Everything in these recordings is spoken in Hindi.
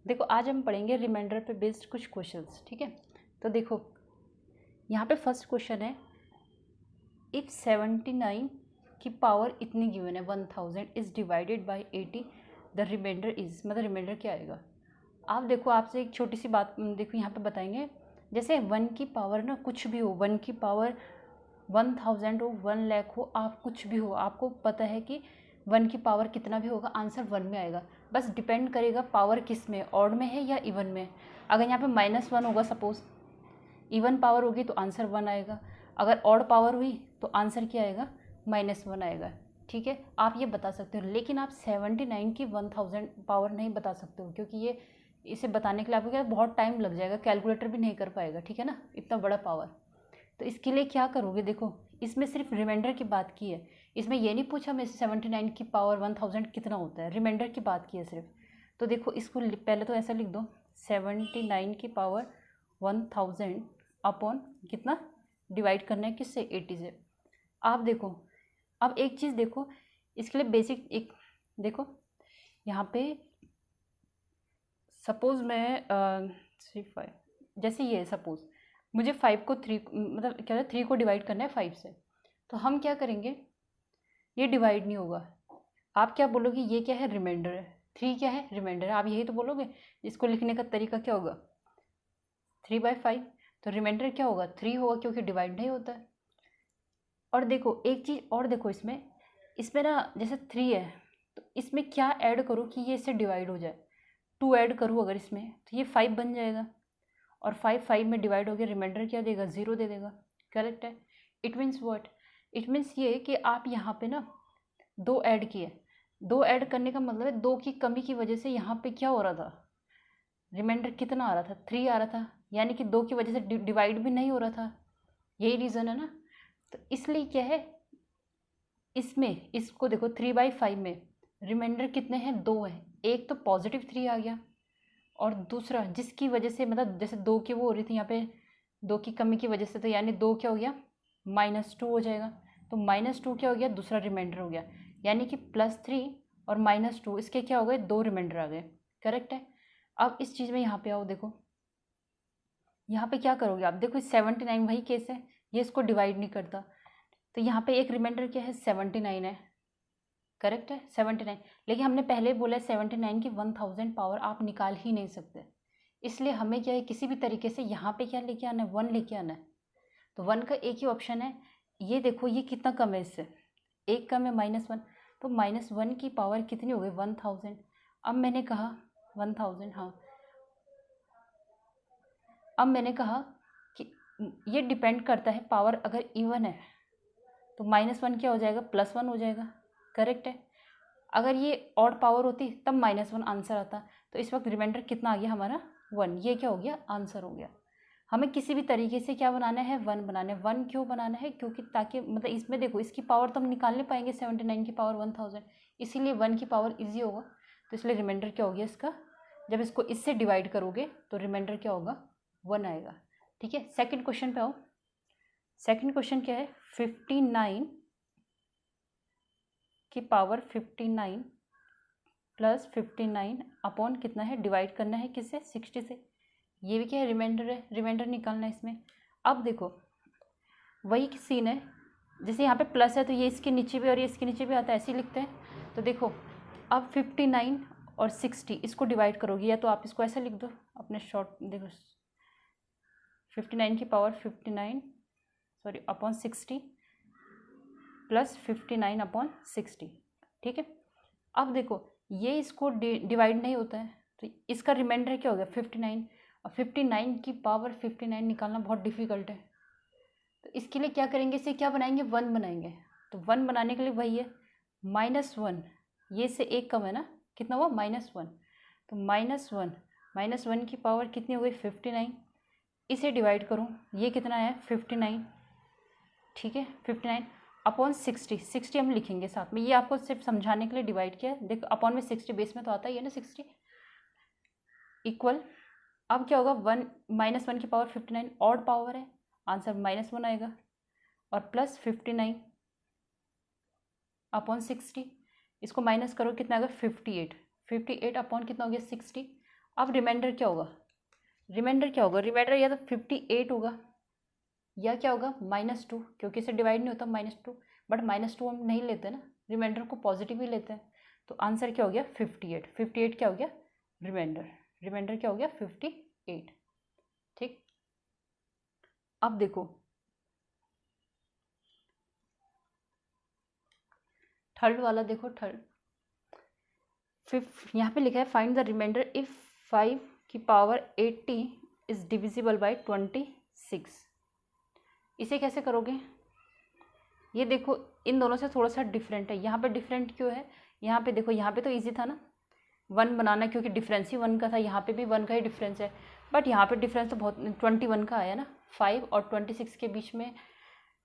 देखो आज हम पढ़ेंगे रिमाइंडर पे बेस्ड कुछ क्वेश्चंस, ठीक है। तो देखो यहाँ पे फर्स्ट क्वेश्चन है, इफ 79 की पावर इतनी गिवन है 1000 is divided by 80, the reminder is, मतलब रिमाइंडर क्या आएगा। आप देखो आपसे एक छोटी सी बात देखो यहाँ पे बताएंगे, जैसे 1 की पावर ना कुछ भी हो, 1 की पावर 1000 हो, 1 लाख हो, आप कुछ भी हो, आपको पता है कि 1 की पावर कितना भी होगा आंसर 1 में आएगा। बस डिपेंड करेगा पावर किस में, ऑड में है या इवन में। अगर यहाँ पे -1 होगा, सपोज इवन पावर होगी तो आंसर 1 आएगा, अगर ऑड पावर हुई तो आंसर क्या आएगा, -1 आएगा, ठीक है। आप ये बता सकते हो, लेकिन आप 79 की 1000 पावर नहीं बता सकते हो, क्योंकि ये इसे बताने के लिए आपको क्या बहुत टाइम लग जाएगा, कैलकुलेटर भी नहीं कर पाएगा, ठीक है ना, इतना बड़ा पावर। तो इसके लिए क्या करोगे, देखो इसमें सिर्फ रिमाइंडर की बात की है, इसमें ये नहीं पूछा मैं 79 की पावर 1000 कितना होता है, रिमाइंडर की बात की है सिर्फ। तो देखो इसको पहले तो ऐसा लिख दो, 79 की पावर 1000 अपॉन कितना, डिवाइड करना है किससे, 80 से। आप देखो अब एक चीज़ देखो, इसके लिए बेसिक एक देखो, यहाँ पे सपोज मैं 3 5, जैसे ये सपोज मुझे 5 को 3, मतलब क्या है 3 को डिवाइड करना है 5 से, तो हम क्या करेंगे, ये डिवाइड नहीं होगा। आप क्या बोलोगे, ये क्या है, रिमाइंडर है, 3 क्या है, रिमाइंडर है, आप यही तो बोलोगे। इसको लिखने का तरीका क्या होगा, 3/5, तो रिमाइंडर क्या होगा, 3 होगा, क्योंकि डिवाइड नहीं होता है। और देखो एक चीज़ और देखो, इसमें इसमें ना जैसे 3 है, तो इसमें क्या ऐड करूँ कि ये इससे डिवाइड हो जाए, 2 ऐड करूँ अगर इसमें, तो ये 5 बन जाएगा, और 5 में डिवाइड हो गया, रिमाइंडर क्या देगा, 0 दे देगा, करेक्ट है। It means what, it means ये कि आप यहाँ पे ना 2 ऐड किए, 2 ऐड करने का मतलब है 2 की कमी की वजह से यहाँ पे क्या हो रहा था, रिमाइंडर कितना आ रहा था, 3 आ रहा था, यानी कि 2 की वजह से डिवाइड भी नहीं हो रहा था, यही रीज़न है ना। तो इसलिए क्या है, इसमें इसको देखो 3/5 में रिमाइंडर कितने हैं, 2 है, एक तो पॉजिटिव 3 आ गया, और दूसरा जिसकी वजह से मतलब जैसे 2 की वो हो रही थी यहाँ पे, 2 की कमी की वजह से, तो यानी 2 क्या हो गया, -2 हो जाएगा, तो -2 क्या हो गया, दूसरा रिमाइंडर हो गया, यानी कि +3 और -2 इसके क्या हो गए, 2 रिमाइंडर आ गए, करेक्ट है। अब इस चीज़ में यहाँ पे आओ, देखो यहाँ पे क्या करोगे आप, देखो 79 वही केस है, ये इसको डिवाइड नहीं करता, तो यहाँ पे एक रिमाइंडर क्या है, 79 है, करेक्ट है 79, लेकिन हमने पहले बोला 79 की 1000 पावर आप निकाल ही नहीं सकते, इसलिए हमें क्या है, किसी भी तरीके से यहाँ पे क्या लेके आना है, 1 लेके आना है। तो 1 का एक ही ऑप्शन है, ये देखो ये कितना कम है, इससे एक कम है, -1, तो -1 की पावर कितनी हो गई, 1000। अब मैंने कहा 1000, हाँ, अब मैंने कहा कि ये डिपेंड करता है, पावर अगर इवन है तो -1 क्या हो जाएगा, +1 हो जाएगा, करेक्ट है। अगर ये ऑड पावर होती तब -1 आंसर आता, तो इस वक्त रिमाइंडर कितना आ गया हमारा, 1, ये क्या हो गया, आंसर हो गया। हमें किसी भी तरीके से क्या बनाना है, 1 बनाना है। 1 क्यों बनाना है, क्योंकि ताकि मतलब इसमें देखो इसकी पावर तो हम निकालने पाएंगे, 79 की पावर 1000, इसीलिए 1 की पावर ईजी होगा, तो इसलिए रिमाइंडर क्या हो गया इसका, जब इसको इससे डिवाइड करोगे तो रिमाइंडर क्या होगा, 1 आएगा, ठीक है। सेकेंड क्वेश्चन पे आओ, सेकेंड क्वेश्चन क्या है, 59 की पावर 59 प्लस 59 अपॉन कितना है, डिवाइड करना है किससे, 60 से, ये भी क्या है, रिमाइंडर है, रिमाइंडर निकालना है इसमें। अब देखो वही सीन है, जैसे यहाँ पे प्लस है तो ये इसके नीचे भी और ये इसके नीचे भी आता है, ऐसे ही लिखते हैं। तो देखो अब 59 और 60 इसको डिवाइड करोगे, या तो आप इसको ऐसा लिख दो अपने शॉर्ट, देखो 59 की power 59 sorry upon 60 plus 59 upon 60, ठीक है। अब देखो ये इसको डिवाइड नहीं होता है, तो इसका रिमाइंडर क्या हो गया, 59, और 59 की पावर 59 निकालना बहुत डिफिकल्ट है, तो इसके लिए क्या करेंगे, इसे क्या बनाएंगे, 1 बनाएंगे। तो 1 बनाने के लिए वही है, -1, ये से एक कम है ना, कितना हुआ, -1, तो -1 की पावर कितनी हो गई, 59, इसे डिवाइड करूँ, ये कितना है, 59, ठीक है, 59 अपॉन 60 हम लिखेंगे साथ में, ये आपको सिर्फ समझाने के लिए डिवाइड किया, देखो अपॉन में 60 बेस में तो आता ही है ना 60, इक्वल, अब क्या होगा, -1 की पावर 59 ऑड पावर है, आंसर -1 आएगा, और प्लस 59 अपॉन 60, इसको माइनस करो कितना आएगा, 58 अपॉन कितना हो गया, 60, अब रिमाइंडर क्या होगा, रिमाइंडर या तो 58 होगा या क्या होगा -2, क्योंकि इसे डिवाइड नहीं होता -2, बट -2 हम नहीं लेते ना, रिमाइंडर को पॉजिटिव ही लेते हैं। तो आंसर क्या हो गया 58, 58 क्या हो गया रिमाइंडर क्या हो गया 58। ठीक, अब देखो थर्ड वाला, देखो थर्ड फिफ्थ यहाँ पे लिखा है फाइंड द रिमाइंडर इफ 5 की पावर 80 इज डिविजिबल बाय 26। इसे कैसे करोगे, ये देखो इन दोनों से थोड़ा सा डिफरेंट है। यहाँ पे डिफरेंट क्यों है, यहाँ पे देखो, यहाँ पे तो इजी था ना 1 बनाना, क्योंकि डिफरेंस ही 1 का था, यहाँ पे भी 1 का ही डिफरेंस है, बट यहाँ पे डिफरेंस तो बहुत 21 का आया ना। 5 और 26 के बीच में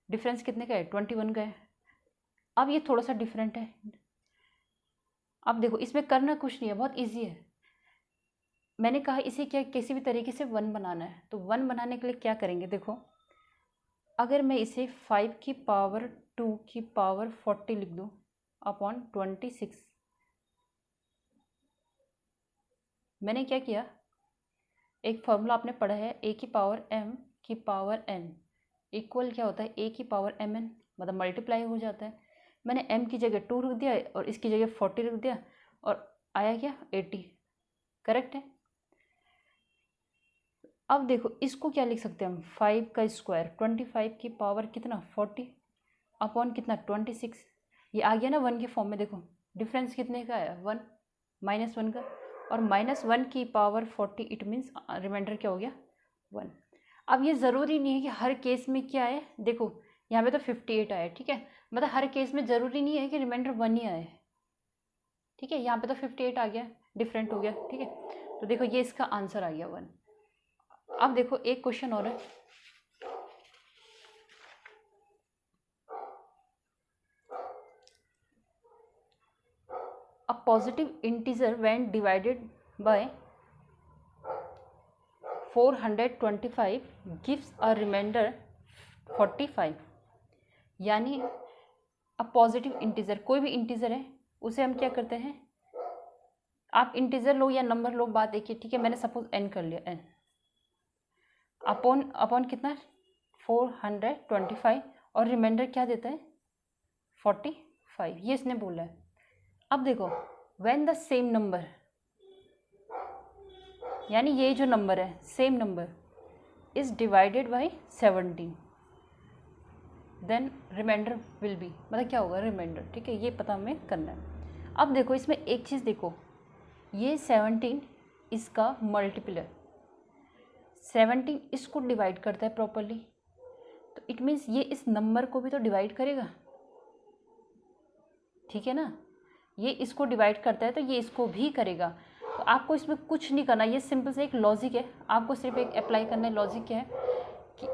डिफरेंस कितने का है, 21 का है। अब ये थोड़ा सा डिफरेंट है। अब देखो इसमें करना कुछ नहीं है, बहुत ईजी है। मैंने कहा इसे क्या किसी भी तरीके से 1 बनाना है, तो 1 बनाने के लिए क्या करेंगे, देखो अगर मैं इसे 5 की पावर 2 की पावर 40 लिख दूँ अपॉन 26, मैंने क्या किया, एक फॉर्मूला आपने पढ़ा है a की पावर m की पावर n इक्वल क्या होता है a की पावर mn, मतलब मल्टीप्लाई हो जाता है। मैंने m की जगह 2 रख दिया और इसकी जगह 40 रख दिया और आया क्या 80, करेक्ट है। अब देखो इसको क्या लिख सकते हैं हम, 5 का स्क्वायर 25 की पावर कितना 40 अपॉन कितना 26, ये आ गया ना 1 के फॉर्म में। देखो डिफरेंस कितने का है 1, -1 का, और -1 की पावर 40 इट मीन्स रिमाइंडर क्या हो गया 1। अब ये ज़रूरी नहीं है कि हर केस में क्या है, देखो यहाँ पे तो 58 आया, ठीक है, मतलब हर केस में ज़रूरी नहीं है कि रिमाइंडर 1 ही आए, ठीक है। यहाँ पे तो 58 आ गया, डिफरेंट हो गया, ठीक है। तो देखो ये इसका आंसर आ गया 1। अब देखो एक क्वेश्चन और है, a positive integer when divided by 425 gives a remainder 45। यानी अब पॉजिटिव इंटीजर, कोई भी इंटीजर है उसे हम क्या करते हैं, आप इंटीजर लो या नंबर लो, बात एक ही, ठीक है। मैंने सपोज n कर लिया, n अपॉन कितना 425 और रिमाइंडर क्या देता है 45, ये इसने बोला है। अब देखो व्हेन द सेम नंबर, यानी ये जो नंबर है same number is divided by 17 then reminder will be, मतलब क्या होगा रिमाइंडर, ठीक है, ये पता हमें करना है। अब देखो इसमें एक चीज़ देखो, ये 17 इसका मल्टीपल है, 17 इसको डिवाइड करता है प्रॉपरली, तो इट मीन्स ये इस नंबर को भी तो डिवाइड करेगा, ठीक है ना, ये इसको डिवाइड करता है तो ये इसको भी करेगा। तो आपको इसमें कुछ नहीं करना, ये सिंपल से एक लॉजिक है, आपको सिर्फ एक अप्लाई करना है। लॉजिक क्या है कि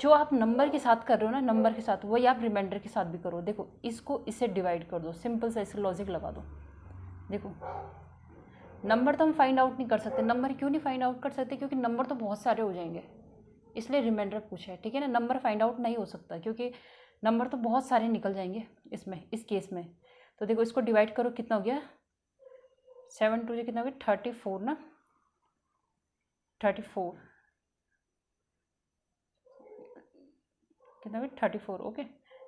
जो आप नंबर के साथ कर रहे हो ना, नंबर के साथ, वही आप रिमाइंडर के साथ भी करो। देखो इसको इससे डिवाइड कर दो, सिंपल सा इसका लॉजिक लगा दो। देखो नंबर तो हम फाइंड आउट नहीं कर सकते, नंबर क्यों नहीं फाइंड आउट कर सकते, क्योंकि नंबर तो बहुत सारे हो जाएंगे, इसलिए रिमाइंडर पूछा है, ठीक है ना। नंबर फाइंड आउट नहीं हो सकता क्योंकि नंबर तो बहुत सारे निकल जाएंगे इसमें, इस केस में। तो देखो इसको डिवाइड करो, कितना हो गया 7 2 कितना हो गया 34 ना, 34 कितना हो गया 34, ओके।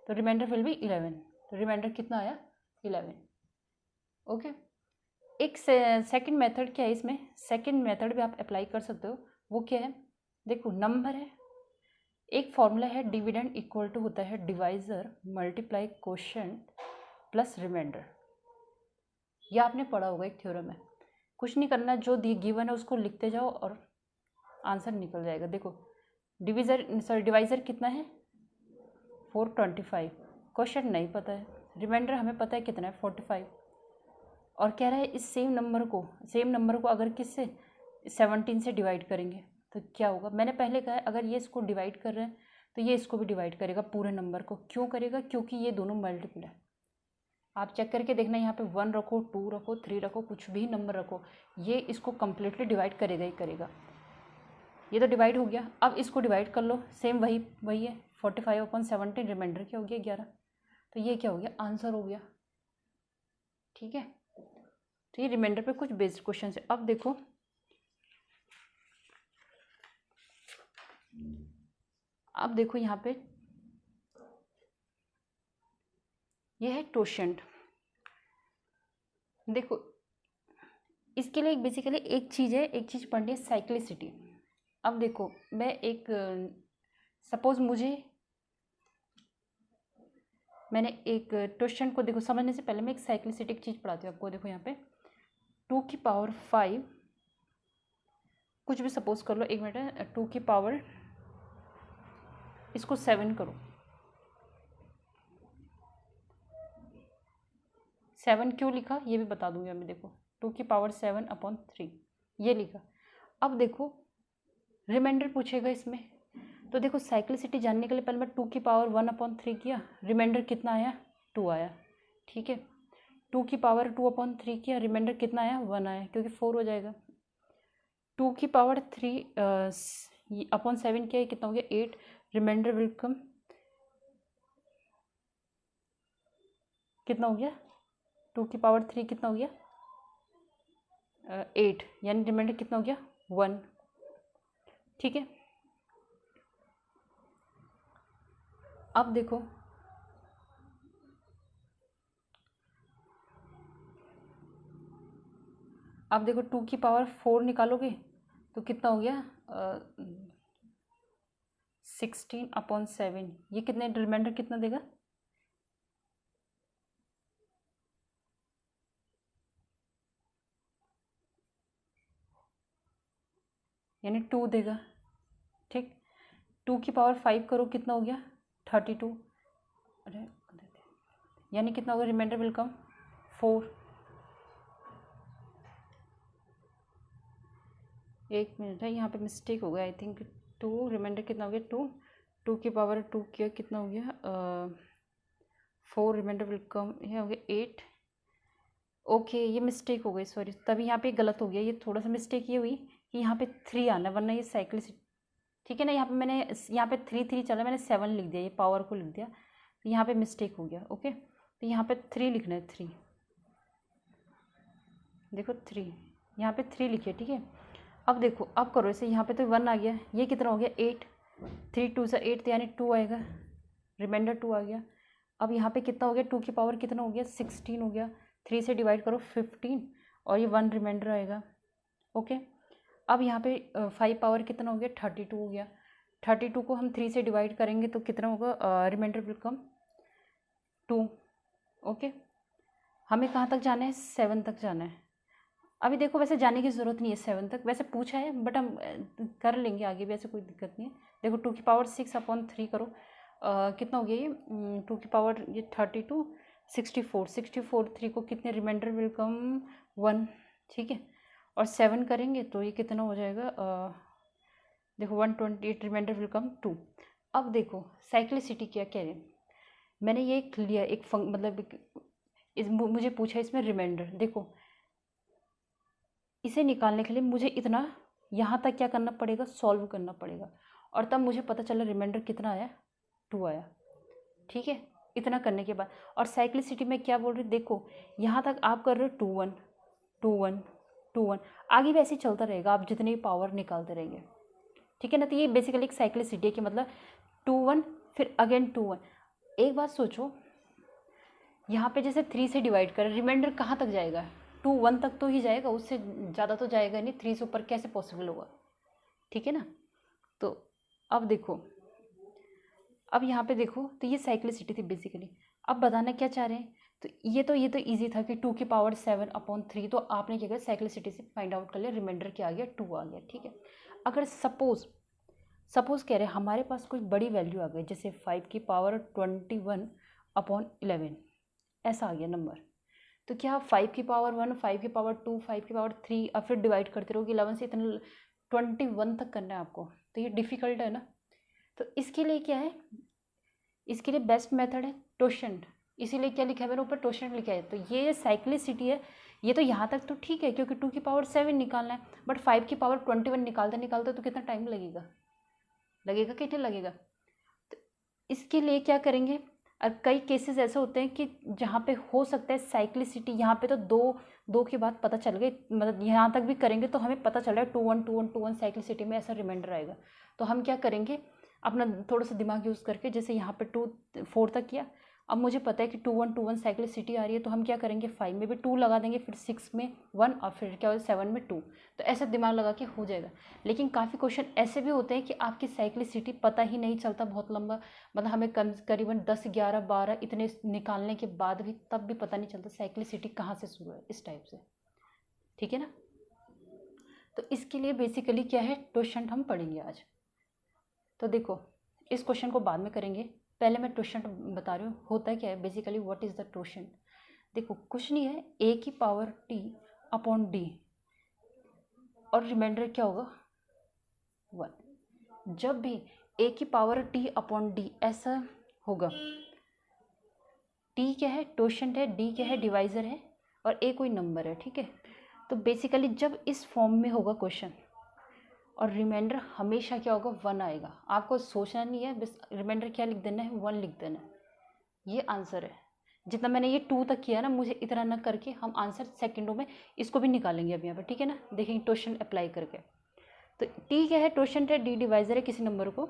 तो रिमाइंडर विल बी 11, तो रिमाइंडर कितना आया 11, ओके। एक सेकंड मेथड क्या है इसमें, सेकंड मेथड भी आप अप्लाई कर सकते हो, वो क्या है, देखो नंबर है, एक फॉर्मूला है डिविडेंड इक्वल टू होता है divisor multiply quotient plus reminder, ये आपने पढ़ा होगा एक थ्योरम में। कुछ नहीं करना, जो गिवन है उसको लिखते जाओ और आंसर निकल जाएगा। देखो डिवाइजर कितना है 425, क्वेश्चन नहीं पता है, रिमाइंडर हमें पता है कितना है 45, और कह रहा है इस सेम नंबर को अगर किससे 17 से डिवाइड करेंगे तो क्या होगा। मैंने पहले कहा है अगर ये इसको डिवाइड कर रहे हैं तो ये इसको भी डिवाइड करेगा पूरे नंबर को, क्यों करेगा, क्योंकि ये दोनों मल्टीपल है। आप चेक करके देखना, यहाँ पे 1 रखो, 2 रखो, 3 रखो, कुछ भी नंबर रखो, ये इसको कम्प्लीटली डिवाइड करेगा ही करेगा। ये तो डिवाइड हो गया, अब इसको डिवाइड कर लो, सेम वही है 45/17, रिमाइंडर क्या हो गया 11, तो ये क्या हो गया आंसर हो गया, ठीक है। तो ये रिमाइंडर पे कुछ बेस्ड क्वेश्चन है। अब देखो यहाँ पे ये है टोशेंट। देखो इसके लिए बेसिकली एक चीज़ है, एक चीज़ पढ़नी है साइक्लिसिटी। अब देखो मैं एक सपोज मैंने एक क्वेश्चन को देखो समझने से पहले मैं एक साइक्लिसिटी चीज़ पढ़ाती हूँ आपको। देखो यहाँ पे 2 की पावर 5 कुछ भी सपोज कर लो, 1 मिनट है, 2 की पावर इसको 7 करो, 7 क्यों लिखा ये भी बता दूंगी मैं। देखो 2 की पावर 7/3 ये लिखा। अब देखो रिमाइंडर पूछेगा इसमें, तो देखो साइक्लिसिटी जानने के लिए पहले मैं 2 की पावर 1/3 किया, रिमाइंडर कितना आया 2 आया, ठीक है। 2 की पावर 2/3 किया, रिमाइंडर कितना आया 1 आया, क्योंकि 4 हो जाएगा। 2 की पावर 3/7 किया, कितना हो गया 8, रिमाइंडर विल कम कितना हो गया 2 की पावर 3 कितना हो गया 8, यानी रिमाइंडर कितना हो गया 1, ठीक है। अब देखो अब देखो 2 की पावर 4 निकालोगे तो कितना हो गया 16/7, ये कितने रिमाइंडर कितना देगा यानी 2 देगा, ठीक। 2 की पावर 5 करो कितना हो गया 32, अरे यानी कितना होगा रिमाइंडर विल कम 4। एक मिनट है, यहाँ पे मिस्टेक हो गया आई थिंक। 2 रिमाइंडर कितना हो गया 2, 2 की पावर 2 किया कितना हो गया 4, रिमाइंडर विल कम ये हो गया 8। ओके ये मिस्टेक हो गई, सॉरी, तभी यहाँ पे गलत हो गया। ये थोड़ा सा मिस्टेक ये हुई कि यहाँ पे 3 आना, वरना ये साइक्लिसिटी, ठीक है ना। यहाँ पे मैंने यहाँ पे 3 चला, मैंने 7 लिख दिया, ये पावर को लिख दिया, तो यहाँ पे मिस्टेक हो गया। ओके तो यहाँ पे 3 लिखना है, 3 देखो 3 यहाँ पे 3 लिखिए, ठीक है। अब देखो अब करो इसे, यहाँ पे तो 1 आ गया, ये कितना हो गया 8, 3 2 से 8 यानी 2 आएगा, रिमाइंडर 2 आ गया। अब यहाँ पे कितना हो गया 2 की पावर कितना हो गया 16 हो गया, 3 से डिवाइड करो 15 और ये 1 रिमाइंडर आएगा। ओके अब यहाँ पे 5 पावर कितना हो गया 32 हो गया, 32 को हम 3 से डिवाइड करेंगे तो कितना होगा रिमाइंडर विल कम 2। ओके हमें कहाँ तक जाना है 7 तक जाना है। अभी देखो वैसे जाने की ज़रूरत नहीं है 7 तक, वैसे पूछा है बट हम कर लेंगे आगे भी, ऐसे कोई दिक्कत नहीं है। देखो 2 की पावर 6/3 करो कितना हो गया ये 2 की पावर ये 32 64 3 को कितने रिमाइंडर विल कम 1, ठीक है। और 7 करेंगे तो ये कितना हो जाएगा देखो 128, रिमाइंडर विल कम 2। अब देखो साइक्लिसिटी क्या कह रहे हैं, मैंने ये लिया एक मतलब मुझे पूछा इसमें रिमाइंडर। देखो इसे निकालने के लिए मुझे इतना यहाँ तक क्या करना पड़ेगा सॉल्व करना पड़ेगा, और तब मुझे पता चला रिमाइंडर कितना आया 2 आया, ठीक है। इतना करने के बाद और साइक्लिसिटी में क्या बोल रही देखो यहाँ तक आप कर रहे हो 2 1 2 1 2 1, आगे भी ऐसे चलता रहेगा, आप जितनी पावर निकालते रहेंगे, ठीक है ना। तो ये बेसिकली एक साइक्लिसिटी है कि मतलब 2 1 फिर अगेन 2 1। एक बात सोचो यहाँ पे जैसे 3 से डिवाइड कर, रिमाइंडर कहाँ तक जाएगा 2 1 तक तो ही जाएगा, उससे ज़्यादा तो जाएगा नहीं, 3 से ऊपर कैसे पॉसिबल होगा, ठीक है ना। तो अब देखो अब यहाँ पे देखो तो ये साइक्लिसिटी थी बेसिकली। अब बताना क्या चाह रहे हैं, तो ये तो ईजी था कि 2 की पावर 7/3, तो आपने क्या किया साइक्लिसिटी से फाइंड आउट कर लिया, रिमाइंडर क्या आ गया 2 आ गया, ठीक है। अगर सपोज कह रहे हैं हमारे पास कोई बड़ी वैल्यू आ गई, जैसे 5 की पावर 21/11 ऐसा आ गया नंबर, तो क्या 5 की पावर 1 5 की पावर 2 5 की पावर 3 और फिर डिवाइड करते रहोगे 11 से इतना 21 तक करना है आपको, तो ये डिफ़िकल्ट है ना। तो इसके लिए क्या है, इसके लिए बेस्ट मेथड है टोशेंट, इसीलिए क्या लिखा है मैंने ऊपर टोशेंट लिखा है। तो ये साइक्लिसिटी है, ये तो यहाँ तक तो ठीक है क्योंकि 2 की पावर 7 निकालना है, बट 5 की पावर 21 निकालते तो कितना टाइम लगेगा कितने लगेगा। तो इसके लिए क्या करेंगे, और कई केसेस ऐसे होते हैं कि जहाँ पे हो सकता है साइक्लिसिटी, यहाँ पे तो 2 के बाद पता चल गई, मतलब यहाँ तक भी करेंगे तो हमें पता चल रहा है 2 1 2 1 2 1 साइक्लिसिटी में ऐसा रिमाइंडर आएगा। तो हम क्या करेंगे, अपना थोड़ा सा दिमाग यूज़ करके, जैसे यहाँ पे 2 4 तक किया, अब मुझे पता है कि 2 1 2 1 साइक्लिसिटी आ रही है, तो हम क्या करेंगे 5 में भी 2 लगा देंगे, फिर 6 में 1 और फिर क्या होगा 7 में 2। तो ऐसा दिमाग लगा के हो जाएगा। लेकिन काफ़ी क्वेश्चन ऐसे भी होते हैं कि आपकी साइक्लिसिटी पता ही नहीं चलता, बहुत लंबा, मतलब हमें करीबन 10 11 12 इतने निकालने के बाद भी तब भी पता नहीं चलता साइक्लिसिटी कहाँ से शुरू है, इस टाइप से। ठीक है ना। तो इसके लिए बेसिकली क्या है, टोशंट हम पढ़ेंगे आज। तो देखो इस क्वेश्चन को बाद में करेंगे, पहले मैं टोशंट बता रही हूँ होता है क्या है बेसिकली, व्हाट इज़ द टोशंट। देखो कुछ नहीं है, a की पावर t अपॉन d और रिमाइंडर क्या होगा 1। जब भी a की पावर t अपॉन d ऐसा होगा, t क्या है टोशंट है, d क्या है डिवाइज़र है, और a कोई नंबर है। ठीक है। तो बेसिकली जब इस फॉर्म में होगा क्वेश्चन और रिमाइंडर हमेशा क्या होगा 1 आएगा, आपको सोचना नहीं है, बस रिमाइंडर क्या लिख देना है 1 लिख देना है, ये आंसर है। जितना मैंने ये 2 तक किया ना, मुझे इतना ना करके हम आंसर सेकंडों में इसको भी निकालेंगे अब यहाँ पे। ठीक है ना, देखेंगे टोशंट अप्लाई करके। तो टी क्या है टोशंट है, डी डिवाइज़र है किसी नंबर को।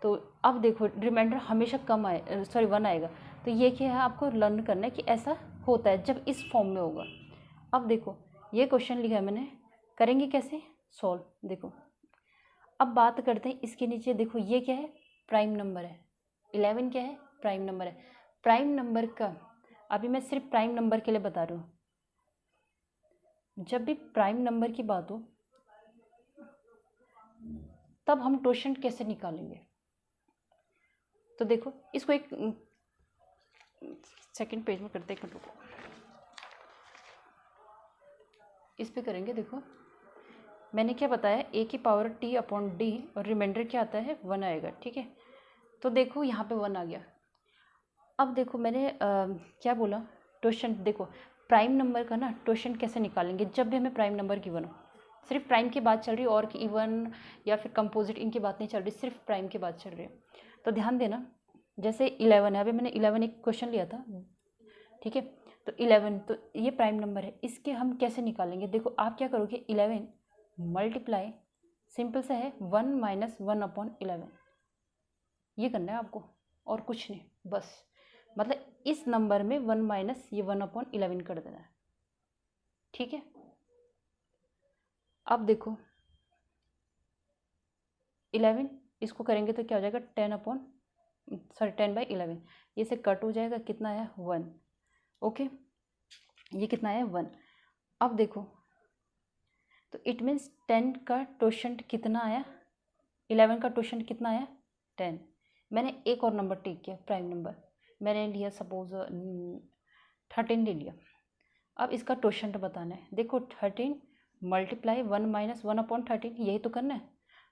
तो अब देखो रिमाइंडर हमेशा कम आए, सॉरी 1 आएगा। तो ये क्या है आपको लर्न करना है कि ऐसा होता है जब इस फॉर्म में होगा। अब देखो ये क्वेश्चन लिखा है मैंने, करेंगे कैसे सॉल्व। देखो अब बात करते हैं इसके नीचे, देखो ये क्या है प्राइम नंबर है, 11 क्या है प्राइम नंबर है। प्राइम नंबर का अभी मैं सिर्फ प्राइम नंबर के लिए बता रही हूँ, जब भी प्राइम नंबर की बात हो तब हम टोशंट कैसे निकालेंगे। तो देखो इसको एक सेकंड पेज में करते हैं, इस पे करेंगे। देखो मैंने क्या बताया, a की पावर t अपॉन d और रिमाइंडर क्या आता है 1 आएगा। ठीक है। तो देखो यहाँ पे 1 आ गया। अब देखो मैंने क्या बोला टोशंट। देखो प्राइम नंबर का ना टोशंट कैसे निकालेंगे, जब भी हमें प्राइम नंबर गिवन हो, सिर्फ प्राइम की बात चल रही है और इवन या फिर कंपोजिट इनकी बात नहीं चल रही, सिर्फ प्राइम की बात चल रही है। तो ध्यान देना, जैसे 11 है, अभी मैंने 11 एक क्वेश्चन लिया था। ठीक है। तो 11 तो ये प्राइम नंबर है, इसके हम कैसे निकालेंगे। देखो आप क्या करोगे 11 मल्टीप्लाई, सिंपल सा है 1 माइनस 1 अपॉन 11, ये करना है आपको और कुछ नहीं, बस मतलब इस नंबर में 1 माइनस ये 1 अपॉन 11 कर देना है। ठीक है। अब देखो 11 इसको करेंगे तो क्या हो जाएगा 10 बाई 11, ये से कट हो जाएगा, कितना आया 1। ओके, ये कितना आया 1। अब देखो तो इट मीन्स 10 का टोशंट कितना आया, 11 का टोशंट कितना आया 10। मैंने एक और नंबर टेक किया प्राइम नंबर, मैंने लिया सपोज 13 ले लिया। अब इसका टोशंट बताना है। देखो 13 मल्टीप्लाई 1 माइनस 1 अपॉन 13, यही तो करना है।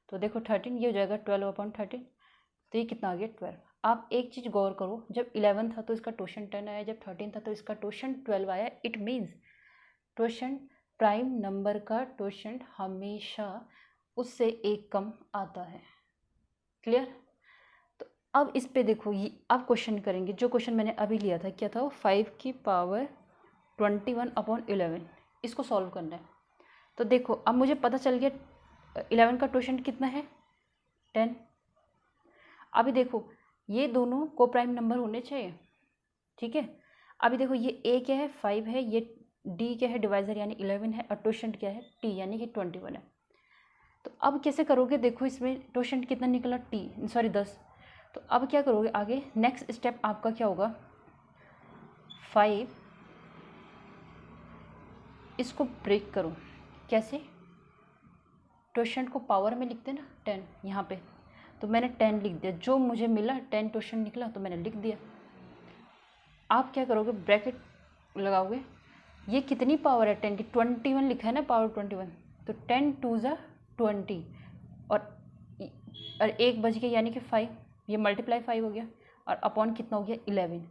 तो देखो 13 ये हो जाएगा 12 अपॉन 13, तो ये कितना आ गया 12। आप एक चीज़ गौर करो, जब 11 था तो इसका टोशंट 10 आया, जब 13 था तो इसका टोशंट 12 आया। इट मीन्स टोशंट प्राइम नंबर का टोशंट हमेशा उससे एक कम आता है। क्लियर। तो अब इस पे देखो, ये अब क्वेश्चन करेंगे, जो क्वेश्चन मैंने अभी लिया था क्या था वो 5 की पावर 21 अपॉन 11, इसको सॉल्व करना है। तो देखो अब मुझे पता चल गया 11 का टोशंट कितना है 10। अभी देखो ये दोनों को प्राइम नंबर होने चाहिए। ठीक है। अभी देखो ये a क्या है 5 है, ये d क्या है डिवाइज़र यानी 11 है, और टोशंट क्या है t यानी कि 21 है। तो अब कैसे करोगे, देखो इसमें टोशंट कितना निकला सॉरी 10। तो अब क्या करोगे आगे, नेक्स्ट स्टेप आपका क्या होगा 5 इसको ब्रेक करो। कैसे, टोशंट को पावर में लिखते ना 10 यहाँ पे, तो मैंने 10 लिख दिया, जो मुझे मिला 10 टोशंट निकला तो मैंने लिख दिया। आप क्या करोगे ब्रैकेट लगाओगे, ये कितनी पावर है 10 की, 21 लिखा है ना पावर 21, तो 10 2 ज़ा 20 और 1 बच गया यानी कि 5, ये मल्टीप्लाई 5 हो गया और अपॉन कितना हो गया 11।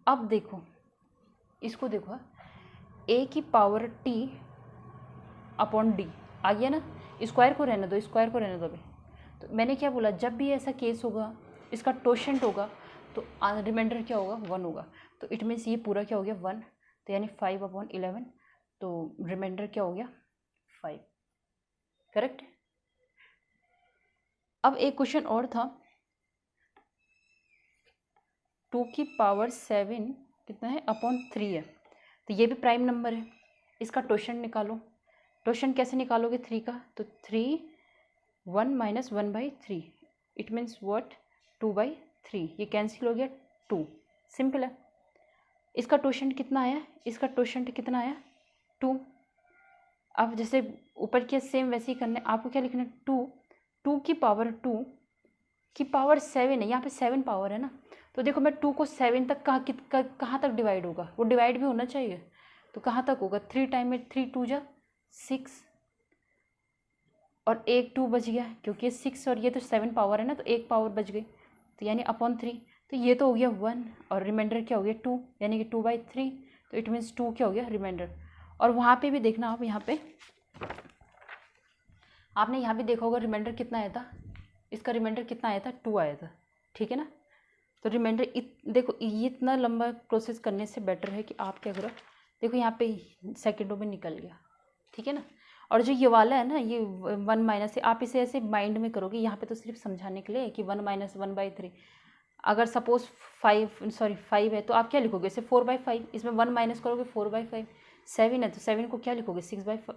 अब देखो इसको देखो, a की पावर t अपॉन d आ गया ना, स्क्वायर को रहने दो, स्क्वायर को रहने दो अभी। तो मैंने क्या बोला, जब भी ऐसा केस होगा इसका टोशंट होगा तो रिमाइंडर क्या होगा 1 होगा। तो इट मीन्स ये पूरा क्या हो गया 1, तो यानी 5 अपॉन 11, तो रिमाइंडर क्या हो गया 5, करेक्ट। अब एक क्वेश्चन और था, 2 की पावर 7 कितना है अपॉन 3 है, तो ये भी प्राइम नंबर है। इसका टोशन निकालो। टोशन कैसे निकालोगे 3 का, तो 3 1 माइनस 1/3, इट मीन्स व्हाट 2/3, ये कैंसिल हो गया 2, सिंपल है। इसका टोशन कितना आया, इसका टोशन कितना आया 2। अब जैसे ऊपर के सेम वैसे ही करना है, आपको क्या लिखना है 2 की पावर 2 की पावर 7 है, यहाँ पे 7 पावर है ना, तो देखो मैं 2 को 7 तक कहाँ तक डिवाइड होगा, वो डिवाइड भी होना चाहिए, तो कहाँ तक होगा 3 टाइम में 3 2 जा 6, और एक 2 बच गया, क्योंकि 6 और ये तो 7 पावर है ना, तो एक पावर बच गई, तो यानी अपॉन 3, तो ये तो हो गया 1 और रिमाइंडर क्या हो गया 2, यानी कि 2/3, तो इट मीन्स 2 क्या हो गया रिमाइंडर। और वहाँ पे भी देखना आप, यहाँ पे आपने यहाँ भी देखा होगा रिमाइंडर कितना आया था, इसका रिमाइंडर कितना आया था 2 आया था, ठीक है ना। तो रिमाइंडर देखो ये इतना लंबा प्रोसेस करने से बेटर है कि आप क्या करो, देखो यहाँ पे सेकेंडों में निकल गया, ठीक है ना। और जो ये वाला है ना, ये 1 माइनस है, आप इसे ऐसे माइंड में करोगे, यहाँ पे तो सिर्फ समझाने के लिए कि 1 माइनस 1/3, अगर सपोज 5 है तो आप क्या लिखोगे इसे 4/5, इसमें 1 माइनस करोगे 4/5, 7 है तो 7 को क्या लिखोगे 6/5,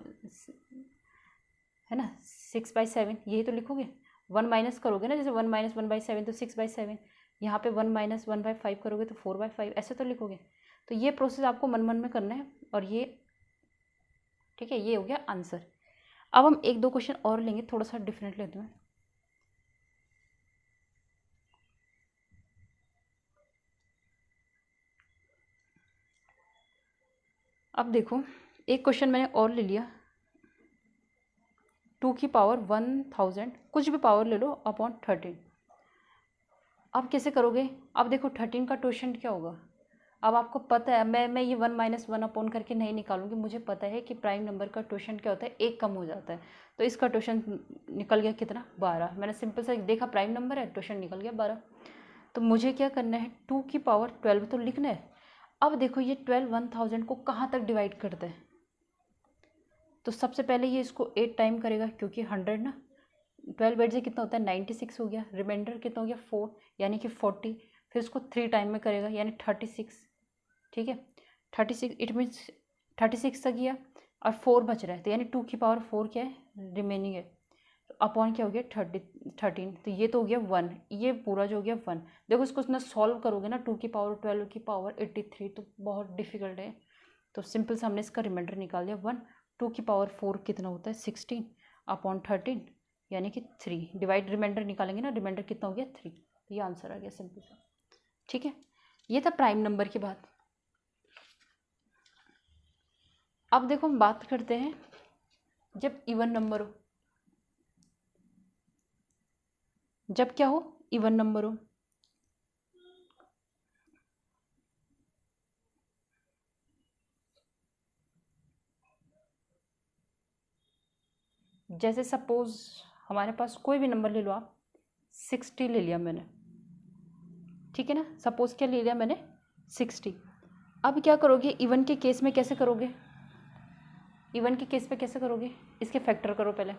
है ना 6/7, यही तो लिखोगे। 1 माइनस करोगे ना, जैसे 1 माइनस 1/7 तो 6/7, यहाँ पे 1 माइनस 1/5 करोगे तो 4/5, ऐसे तो लिखोगे। तो ये प्रोसेस आपको मन मन में करना है, और ये ठीक है, ये हो गया आंसर। अब हम एक दो क्वेश्चन और लेंगे, थोड़ा सा डिफरेंट लेते हैं। अब देखो एक क्वेश्चन मैंने और ले लिया, 2 की पावर 1000, कुछ भी पावर ले लो, अपॉन 13। अब कैसे करोगे, अब देखो 13 का टोशन क्या होगा, अब आपको पता है, मैं ये 1 माइनस 1 अपॉन करके नहीं निकालूंगी, मुझे पता है कि प्राइम नंबर का टोशन क्या होता है, एक कम हो जाता है, तो इसका टोशन निकल गया कितना 12, मैंने सिंपल सा देखा प्राइम नंबर है, टोशन निकल गया 12। तो मुझे क्या करना है 2 की पावर 12 तो लिखना है। अब देखो ये 12 1000 को कहाँ तक डिवाइड करते हैं, तो सबसे पहले ये इसको 8 टाइम करेगा, क्योंकि 100 ना 12 8 से कितना होता है 96 हो गया, रिमाइंडर कितना हो गया 4 यानी कि 40, फिर इसको 3 टाइम में करेगा यानी 36, ठीक है 36, इट मीन्स 36 तक गया और 4 बच रहा है, तो यानी 2 की पावर 4 क्या है रिमेनिंग है, तो अपॉन क्या हो गया 13, तो ये तो हो गया 1, ये पूरा जो हो गया 1। देखो इसको इतना सॉल्व करोगे ना, 2 की पावर 12 की पावर 83, तो बहुत डिफिकल्ट है, तो सिंपल से हमने इसका रिमाइंडर निकाल दिया 1। 2 की पावर 4 कितना होता है 16 अपॉन 13, यानी कि 3, डिवाइड रिमाइंडर निकालेंगे ना, रिमाइंडर कितना हो गया 3, तो ये आंसर आ गया सिंपल सा, ठीक है। ये था प्राइम नंबर की बात। अब देखो हम बात करते हैं जब इवन नंबर हो, जब क्या हो इवन नंबर हो, जैसे सपोज हमारे पास कोई भी नंबर ले लो आप, 60 ले लिया मैंने, ठीक है ना, सपोज क्या ले लिया मैंने 60। अब क्या करोगे इवन के केस में, कैसे करोगे इवन के केस में कैसे करोगे, इसके फैक्टर करो पहले,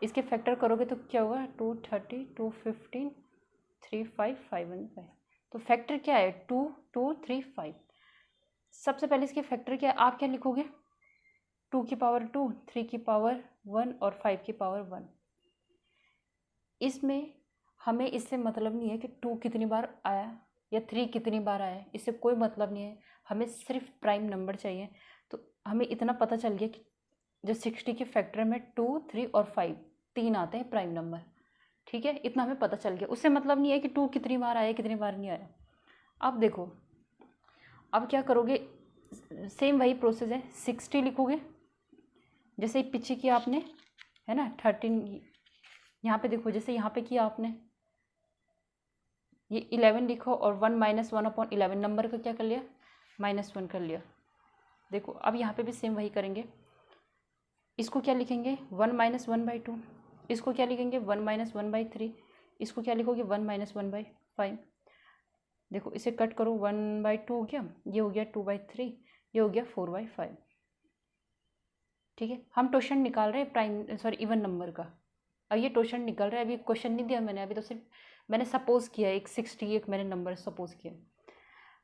इसके फैक्टर करोगे तो क्या होगा 230 215 35 515, तो फैक्टर क्या है 2 2 3 5। सबसे पहले इसके फैक्टर क्या है, आप क्या लिखोगे 2 की पावर 2, 3 की पावर 1 और 5 की पावर 1। इसमें हमें इससे मतलब नहीं है कि 2 कितनी बार आया या 3 कितनी बार आया, इससे कोई मतलब नहीं है, हमें सिर्फ प्राइम नंबर चाहिए। तो हमें इतना पता चल गया कि जो 60 के फैक्टर में 2 3 और 5 3 आते हैं प्राइम नंबर, ठीक है, इतना हमें पता चल गया। उससे मतलब नहीं है कि 2 कितनी बार आया कितनी बार नहीं आया। अब देखो अब क्या करोगे, सेम वही प्रोसेस है, 60 लिखोगे जैसे पीछे किया आपने, है ना 13, यहाँ पे देखो जैसे यहाँ पे किया आपने, ये 11 लिखो और 1 माइनस 1 अपॉन 11 नंबर का क्या कर लिया -1 कर लिया। देखो अब यहाँ पे भी सेम वही करेंगे, इसको क्या लिखेंगे 1 माइनस 1/2, इसको क्या लिखेंगे 1 माइनस 1/3, इसको क्या लिखोगे 1 माइनस 1/5। देखो इसे कट करो 1/2 हो गया, ये हो गया 2/3, ये हो गया 4/5। ठीक है, हम टोशन निकाल रहे हैं प्राइम सॉरी इवन नंबर का। अब ये टोशन निकल रहा है, अभी क्वेश्चन नहीं दिया मैंने, अभी तो सिर्फ मैंने सपोज किया एक 60 एक मैंने नंबर सपोज किया।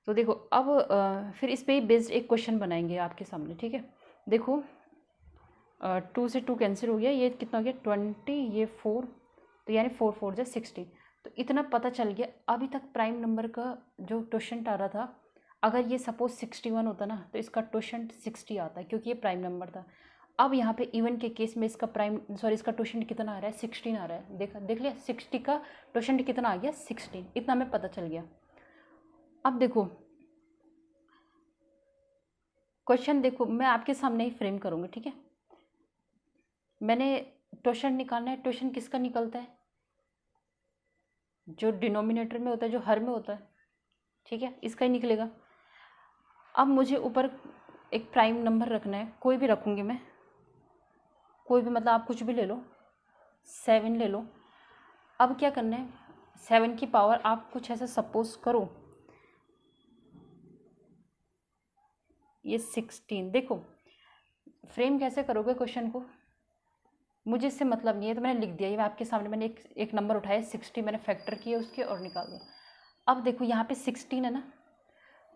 तो देखो अब फिर इस पर ही बेस्ड एक क्वेश्चन बनाएंगे आपके सामने। ठीक है, देखो 2 से 2 कैंसिल हो गया, ये कितना हो गया 20, ये 4, तो यानी 4 4 जा 60। तो इतना पता चल गया। अभी तक प्राइम नंबर का जो टोशंट आ रहा था, अगर ये सपोज 61 होता ना तो इसका टोशंट 60 आता है, क्योंकि ये प्राइम नंबर था। अब यहाँ पे इवन के केस में इसका इसका टोशंट कितना आ रहा है 16 आ रहा है। देख लिया 60 का टोशंट कितना आ गया 16, इतना हमें पता चल गया। अब देखो क्वेश्चन, देखो मैं आपके सामने ही फ्रेम करूँगी। ठीक है, मैंने टोशंट निकालना है। टोशंट किसका निकलता है? जो डिनोमिनेटर में होता है, जो हर में होता है। ठीक है, इसका ही निकलेगा। अब मुझे ऊपर एक प्राइम नंबर रखना है, कोई भी रखूँगी मैं, कोई भी, मतलब आप कुछ भी ले लो, 7 ले लो। अब क्या करना है, 7 की पावर आप कुछ ऐसा सपोज करो, ये 16। देखो फ्रेम कैसे करोगे क्वेश्चन को, मुझे इससे मतलब नहीं है, तो मैंने लिख दिया। ये मैं आपके सामने मैंने एक नंबर उठाया 60, मैंने फैक्टर किया उसके और निकाल दिया। अब देखो यहाँ पे 16 है ना,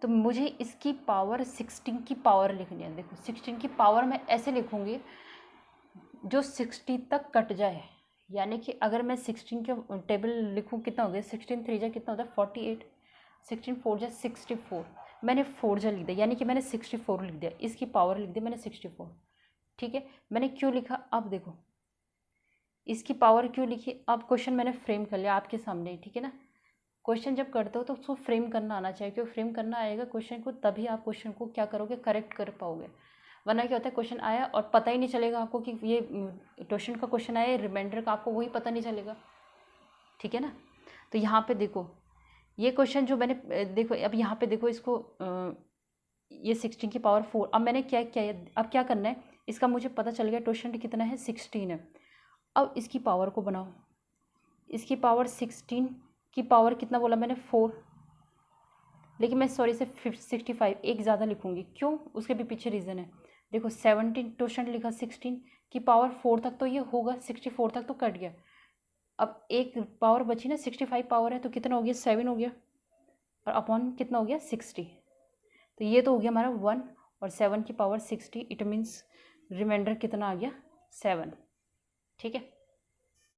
तो मुझे इसकी पावर 16 की पावर लिखनी है। देखो 16 की पावर मैं ऐसे लिखूँगी जो 60 तक कट जाए, यानी कि अगर मैं 16 के टेबल लिखूँ, कितना हो गया 16 3 जा कितना होता है 48, 16 4 जा 64, मैंने 4 जा लिख दिया, यानी कि मैंने 64 लिख दिया, इसकी पावर लिख दी मैंने 64। ठीक है, मैंने क्यों लिखा, अब देखो इसकी पावर क्यों लिखी। अब क्वेश्चन मैंने फ्रेम कर लिया आपके सामने ही। ठीक है ना, क्वेश्चन जब करते हो तो उसको फ्रेम करना आना चाहिए, क्योंकि फ्रेम करना आएगा क्वेश्चन को, तभी आप क्वेश्चन को क्या करोगे, करेक्ट कर पाओगे। वरना क्या होता है, क्वेश्चन आया और पता ही नहीं चलेगा आपको कि ये क्वेश्चन का क्वेश्चन आया, रिमाइंडर का आपको वही पता नहीं चलेगा। ठीक है ना, तो यहाँ पे देखो ये क्वेश्चन जो मैंने देखो, अब यहाँ पे देखो इसको ये 16 की पावर 4। अब मैंने क्या किया, अब क्या करना है, इसका मुझे पता चल गया टोशंट कितना है 16 है। अब इसकी पावर को बनाओ, इसकी पावर 16 की पावर कितना बोला मैंने 4, लेकिन मैं सॉरी से 65 एक ज़्यादा लिखूँगी, क्यों, उसके भी पीछे रीज़न है। देखो 17 टोशंट लिखा, 16 की पावर 4 तक तो ये होगा, 64 तक तो कट गया। अब एक पावर बची ना, 65 पावर है तो कितना हो गया 7 हो गया, और अपॉन कितना हो गया 60, तो ये तो हो गया हमारा 1, और 7 की पावर 60, इट मीन्स रिमाइंडर कितना आ गया 7। ठीक है।